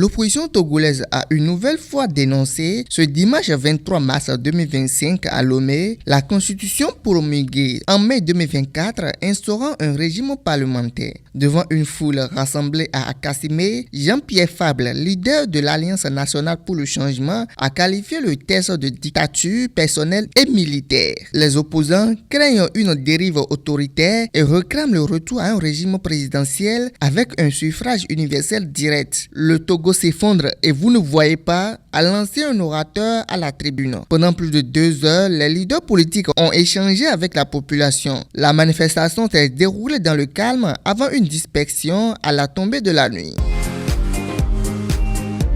L'opposition togolaise a une nouvelle fois dénoncé ce dimanche 23 mars 2025 à Lomé la constitution promulguée en mai 2024 instaurant un régime parlementaire. Devant une foule rassemblée à Akassimé, Jean-Pierre Fabre, leader de l'Alliance nationale pour le changement, a qualifié le texte de dictature personnelle et militaire. Les opposants craignent une dérive autoritaire et réclament le retour à un régime présidentiel avec un suffrage universel direct. Le Togo s'effondre et vous ne voyez pas, a lancé un orateur à la tribune. Pendant plus de 2 heures, les leaders politiques ont échangé avec la population. La manifestation s'est déroulée dans le calme avant une dispersion à la tombée de la nuit.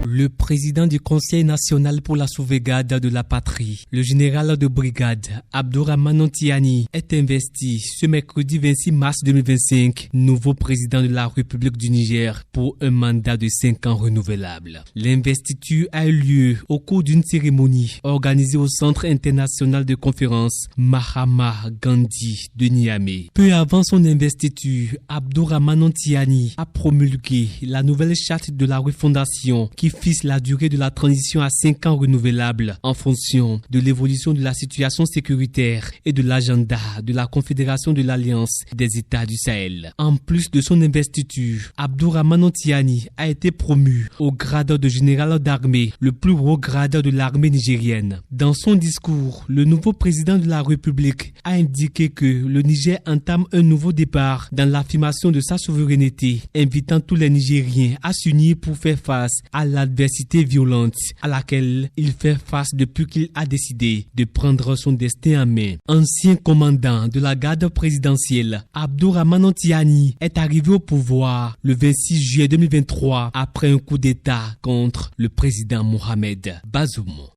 Le président du Conseil national pour la sauvegarde de la patrie, le général de brigade Abdourahmane Tiani, est investi ce mercredi 26 mars 2025, nouveau président de la République du Niger pour un mandat de 5 ans renouvelable. L'investiture a eu lieu au cours d'une cérémonie organisée au Centre international de conférence Mahatma Gandhi de Niamey. Peu avant son investiture, Abdourahmane Tiani a promulgué la nouvelle charte de la refondation qui fixe la durée de la transition à 5 ans renouvelable en fonction de l'évolution de la situation sécuritaire et de l'agenda de la Confédération de l'Alliance des États du Sahel. En plus de son investiture, Abdourahmane Tiani a été promu au grade de général d'armée, le plus haut grade de l'armée nigérienne. Dans son discours, le nouveau président de la République a indiqué que le Niger entame un nouveau départ dans l'affirmation de sa souveraineté, invitant tous les Nigériens à s'unir pour faire face à l'adversité violente à laquelle il fait face depuis qu'il a décidé de prendre son destin en main. Ancien commandant de la garde présidentielle, Abdourahmane Tiani est arrivé au pouvoir le 26 juillet 2023 après un coup d'État contre le président Mohamed Bazoum.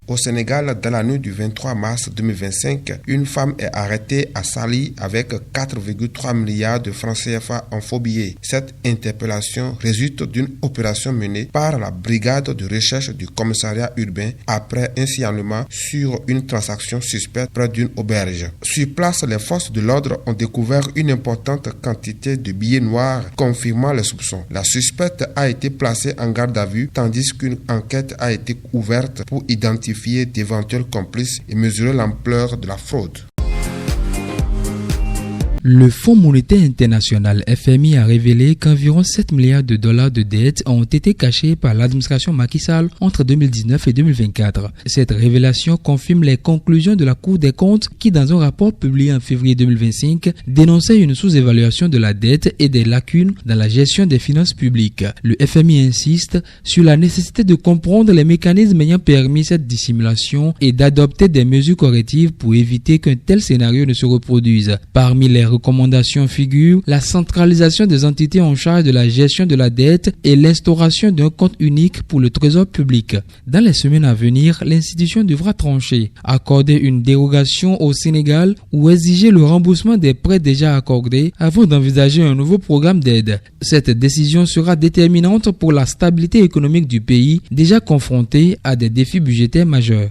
Au Sénégal, dans la nuit du 23 mars 2025, une femme est arrêtée à Saly avec 4,3 milliards de francs CFA en faux billets. Cette interpellation résulte d'une opération menée par la brigade de recherche du commissariat urbain après un signalement sur une transaction suspecte près d'une auberge. Sur place, les forces de l'ordre ont découvert une importante quantité de billets noirs, confirmant les soupçons. La suspecte a été placée en garde à vue, tandis qu'une enquête a été ouverte pour identifier d'éventuels complices et mesurer l'ampleur de la fraude. Le Fonds monétaire international FMI a révélé qu'environ 7 milliards de dollars de dettes ont été cachés par l'administration Macky Sall entre 2019 et 2024. Cette révélation confirme les conclusions de la Cour des comptes qui, dans un rapport publié en février 2025, dénonçait une sous-évaluation de la dette et des lacunes dans la gestion des finances publiques. Le FMI insiste sur la nécessité de comprendre les mécanismes ayant permis cette dissimulation et d'adopter des mesures correctives pour éviter qu'un tel scénario ne se reproduise. Parmi les recommandations figurent la centralisation des entités en charge de la gestion de la dette et l'instauration d'un compte unique pour le trésor public. Dans les semaines à venir, l'institution devra trancher, accorder une dérogation au Sénégal ou exiger le remboursement des prêts déjà accordés avant d'envisager un nouveau programme d'aide. Cette décision sera déterminante pour la stabilité économique du pays, déjà confronté à des défis budgétaires majeurs.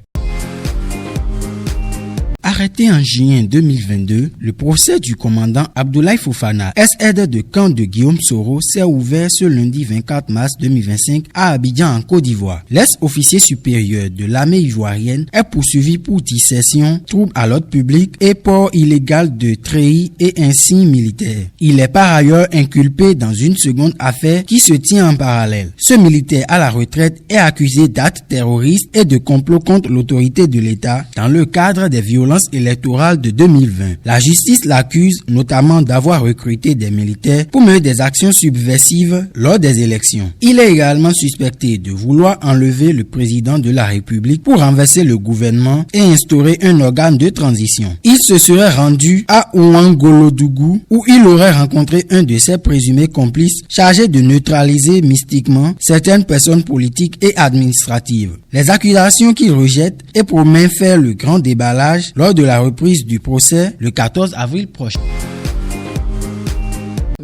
Arrêté en juin 2022, le procès du commandant Abdoulaye Fofana, ex-aide de camp de Guillaume Soro, s'est ouvert ce lundi 24 mars 2025 à Abidjan en Côte d'Ivoire. L'ex-officier supérieur de l'armée ivoirienne est poursuivi pour dissertion, trouble à l'ordre public et port illégal de treillis et insignes militaires. Il est par ailleurs inculpé dans une seconde affaire qui se tient en parallèle. Ce militaire à la retraite est accusé d'actes terroristes et de complot contre l'autorité de l'État dans le cadre des violences électorale de 2020. La justice l'accuse notamment d'avoir recruté des militaires pour mener des actions subversives lors des élections. Il est également suspecté de vouloir enlever le président de la République pour renverser le gouvernement et instaurer un organe de transition. Il se serait rendu à Ouangolodougou où il aurait rencontré un de ses présumés complices chargé de neutraliser mystiquement certaines personnes politiques et administratives. Les accusations qu'il rejette et promet faire le grand déballage lors de la reprise du procès le 14 avril prochain.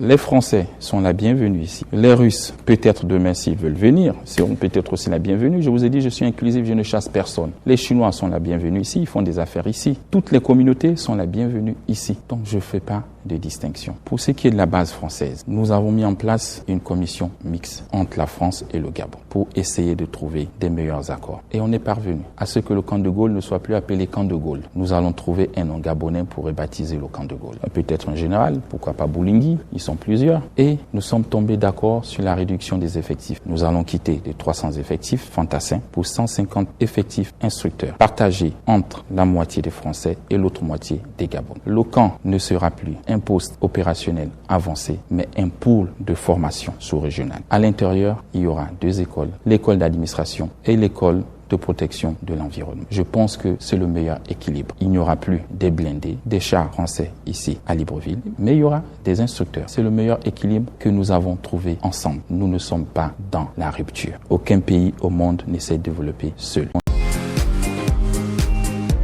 Les Français sont la bienvenue ici. Les Russes, peut-être demain s'ils veulent venir, seront peut-être aussi la bienvenue. Je vous ai dit, je suis inclusif, je ne chasse personne. Les Chinois sont la bienvenue ici, ils font des affaires ici. Toutes les communautés sont la bienvenue ici. Donc je ne fais pas de distinction. Pour ce qui est de la base française, nous avons mis en place une commission mixte entre la France et le Gabon pour essayer de trouver des meilleurs accords. Et on est parvenu à ce que le camp de Gaulle ne soit plus appelé camp de Gaulle. Nous allons trouver un nom gabonais pour rebaptiser le camp de Gaulle. Peut-être un général, pourquoi pas Boulingui, ils sont plusieurs. Et nous sommes tombés d'accord sur la réduction des effectifs. Nous allons quitter les 300 effectifs fantassins pour 150 effectifs instructeurs, partagés entre la moitié des Français et l'autre moitié des Gabonais. Le camp ne sera plus un poste opérationnel avancé, mais un pool de formation sous-régionale. À l'intérieur, il y aura 2 écoles, l'école d'administration et l'école de protection de l'environnement. Je pense que c'est le meilleur équilibre. Il n'y aura plus des blindés, des chars français ici à Libreville, mais il y aura des instructeurs. C'est le meilleur équilibre que nous avons trouvé ensemble. Nous ne sommes pas dans la rupture. Aucun pays au monde n'essaie de développer seul.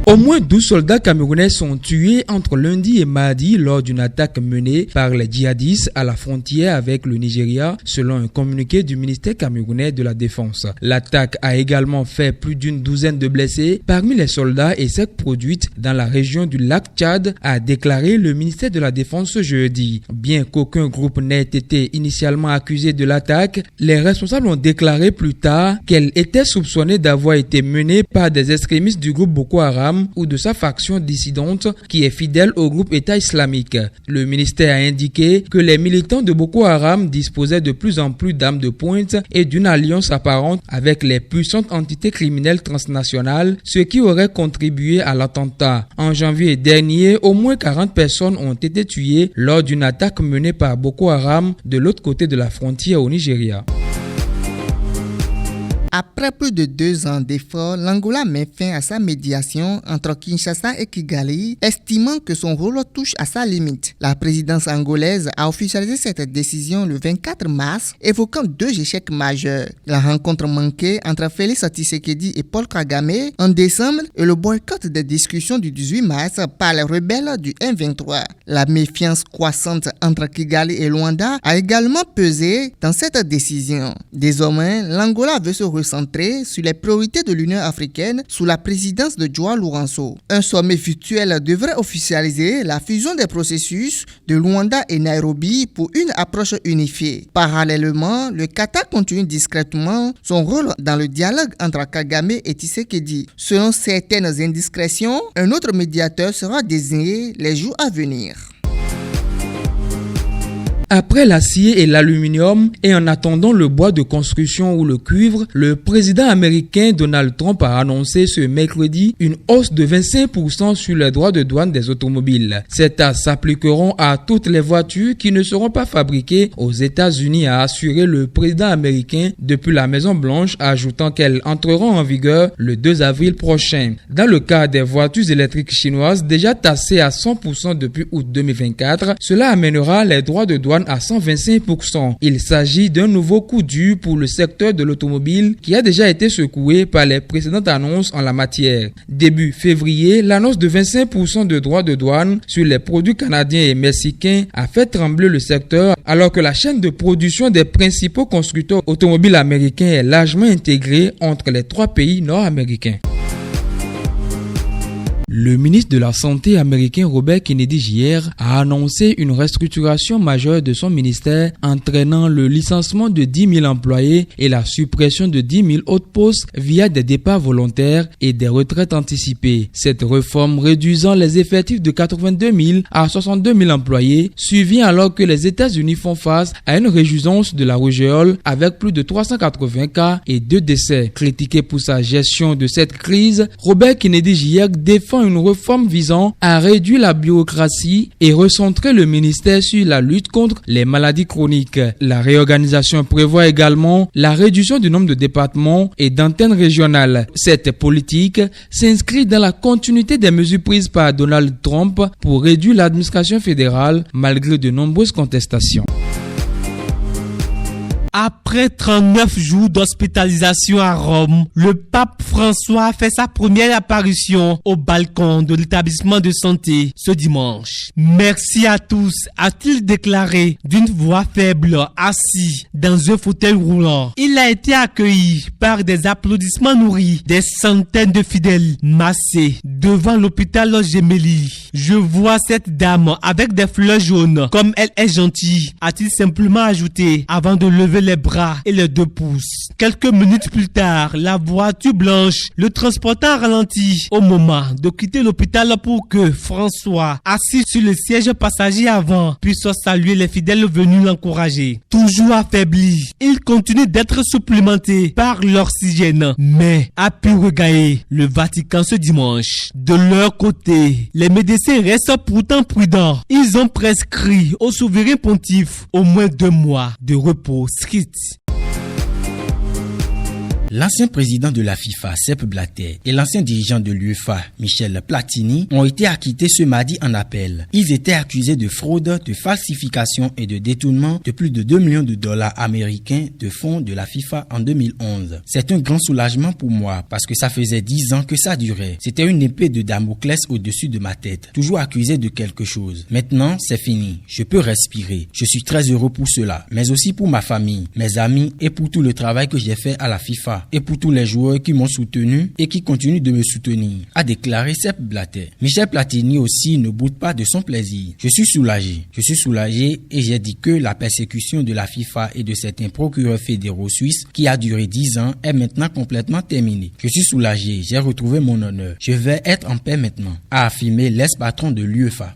Au moins 12 soldats camerounais sont tués entre lundi et mardi lors d'une attaque menée par les djihadistes à la frontière avec le Nigeria, selon un communiqué du ministère camerounais de la Défense. L'attaque a également fait plus d'une douzaine de blessés parmi les soldats et s'est produite dans la région du lac Tchad, a déclaré le ministère de la Défense ce jeudi. Bien qu'aucun groupe n'ait été initialement accusé de l'attaque, les responsables ont déclaré plus tard qu'elle était soupçonnée d'avoir été menée par des extrémistes du groupe Boko Haram ou de sa faction dissidente qui est fidèle au groupe État islamique. Le ministère a indiqué que les militants de Boko Haram disposaient de plus en plus d'armes de pointe et d'une alliance apparente avec les puissantes entités criminelles transnationales, ce qui aurait contribué à l'attentat. En janvier dernier, au moins 40 personnes ont été tuées lors d'une attaque menée par Boko Haram de l'autre côté de la frontière au Nigeria. Après plus de 2 ans d'efforts, l'Angola met fin à sa médiation entre Kinshasa et Kigali, estimant que son rôle touche à sa limite. La présidence angolaise a officialisé cette décision le 24 mars, évoquant 2 échecs majeurs. La rencontre manquée entre Félix Tshisekedi et Paul Kagame en décembre et le boycott des discussions du 18 mars par les rebelles du M23. La méfiance croissante entre Kigali et Luanda a également pesé dans cette décision. Désormais, l'Angola veut se centré sur les priorités de l'Union africaine sous la présidence de Joao Lourenço. Un sommet virtuel devrait officialiser la fusion des processus de Luanda et Nairobi pour une approche unifiée. Parallèlement, le Qatar continue discrètement son rôle dans le dialogue entre Kagame et Tshisekedi. Selon certaines indiscrétions, un autre médiateur sera désigné les jours à venir. Après l'acier et l'aluminium et en attendant le bois de construction ou le cuivre, le président américain Donald Trump a annoncé ce mercredi une hausse de 25% sur les droits de douane des automobiles. Ces taxes s'appliqueront à toutes les voitures qui ne seront pas fabriquées aux États-Unis, a assuré le président américain depuis la Maison-Blanche, ajoutant qu'elles entreront en vigueur le 2 avril prochain. Dans le cas des voitures électriques chinoises déjà taxées à 100% depuis août 2024, cela amènera les droits de douane à 125%. Il s'agit d'un nouveau coup dur pour le secteur de l'automobile qui a déjà été secoué par les précédentes annonces en la matière. Début février, l'annonce de 25% de droits de douane sur les produits canadiens et mexicains a fait trembler le secteur alors que la chaîne de production des principaux constructeurs automobiles américains est largement intégrée entre les 3 pays nord-américains. Le ministre de la Santé américain Robert Kennedy Jr. a annoncé une restructuration majeure de son ministère entraînant le licenciement de 10 000 employés et la suppression de 10 000 autres postes via des départs volontaires et des retraites anticipées. Cette réforme réduisant les effectifs de 82 000 à 62 000 employés survient alors que les États-Unis font face à une résurgence de la rougeole avec plus de 380 cas et 2 décès. Critiqué pour sa gestion de cette crise, Robert Kennedy Jr. défend une réforme visant à réduire la bureaucratie et recentrer le ministère sur la lutte contre les maladies chroniques. La réorganisation prévoit également la réduction du nombre de départements et d'antennes régionales. Cette politique s'inscrit dans la continuité des mesures prises par Donald Trump pour réduire l'administration fédérale malgré de nombreuses contestations. Après 39 jours d'hospitalisation à Rome, le pape François a fait sa première apparition au balcon de l'établissement de santé ce dimanche. Merci à tous, a-t-il déclaré d'une voix faible, assis dans un fauteuil roulant. Il a été accueilli par des applaudissements nourris, des centaines de fidèles massés devant l'hôpital Gemelli. Je vois cette dame avec des fleurs jaunes. Comme elle est gentille, a-t-il simplement ajouté avant de lever les bras et les 2 pouces. Quelques minutes plus tard, la voiture blanche le transportant ralenti au moment de quitter l'hôpital pour que François, assis sur le siège passager avant, puisse saluer les fidèles venus l'encourager. Toujours affaibli, il continue d'être supplémenté par l'oxygène, mais a pu regagner le Vatican ce dimanche. De leur côté, les médecins restent pourtant prudents. Ils ont prescrit au souverain pontife au moins 2 mois de repos strict. L'ancien président de la FIFA, Sepp Blatter, et l'ancien dirigeant de l'UEFA, Michel Platini, ont été acquittés ce mardi en appel. Ils étaient accusés de fraude, de falsification et de détournement de plus de 2 millions de dollars américains de fonds de la FIFA en 2011. C'est un grand soulagement pour moi parce que ça faisait 10 ans que ça durait. C'était une épée de Damoclès au-dessus de ma tête, toujours accusé de quelque chose. Maintenant, c'est fini. Je peux respirer. Je suis très heureux pour cela, mais aussi pour ma famille, mes amis et pour tout le travail que j'ai fait à la FIFA. Et pour tous les joueurs qui m'ont soutenu et qui continuent de me soutenir, a déclaré Sepp Blatter. Michel Platini aussi ne boude pas de son plaisir. Je suis soulagé et j'ai dit que la persécution de la FIFA et de certains procureurs fédéraux suisses qui a duré 10 ans est maintenant complètement terminée. Je suis soulagé, j'ai retrouvé mon honneur. Je vais être en paix maintenant, a affirmé l'ex-patron de l'UEFA.